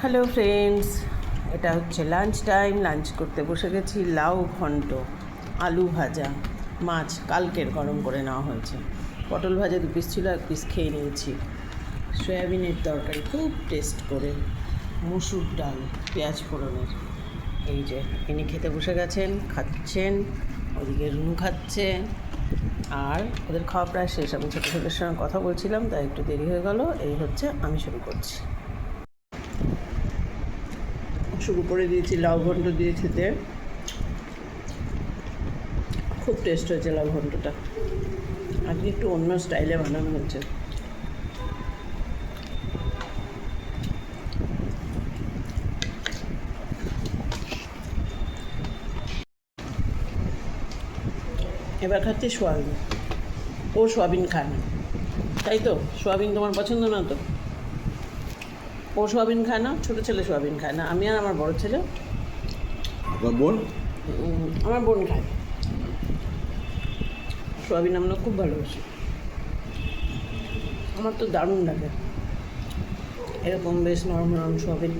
Hello friends, এটা হচ্ছে lunch time. Lunch করতে বসে গেছি। লাউ ঘন্ট, আলু ভাজা, মাছ কালকের গরম করে নেওয়া হয়েছে, পটল ভাজা 2 পিস ছিল, 1 পিস খেয়ে নিয়েছি। সয়াবিনের তরকারি খুব টেস্ট করে, মসুর ডাল পেঁয়াজ ফোড়নের। এই যে ইনি খেতে বসে গেছেন, খাচ্ছেন, ওদিকে রুনু খাচ্ছে, আর ওদের খাওয়া প্রায় শেষ। আমি ছোটো ছোটোর সঙ্গে কথা বলছিলাম, তাই একটু দেরি হয়ে গেল। এই হচ্ছে, আমি শুরু করছি। শুরু করে দিয়েছি লাউ ঘন্ট দিয়ে খেতে। খুব টেস্ট হয়েছে লাউ ঘন্টটা। আজকে একটু অন্য স্টাইলে বানানো হয়েছে। এবার খাচ্ছি সোয়াবিন। ও সোয়াবিন খায় না, তাই তো? সোয়াবিন তোমার পছন্দ না তো? ও সোয়াবিন খায় না, ছোটো ছেলে সোয়াবিন খায় না, আমি আর আমার বড় ছেলে। আপনার বোন? আমার বোন খায় সোয়াবিন, আমরা খুব ভালোবাসি। আমার তো দারুণ লাগে এরকম বেশ নরম নরম সোয়াবিন।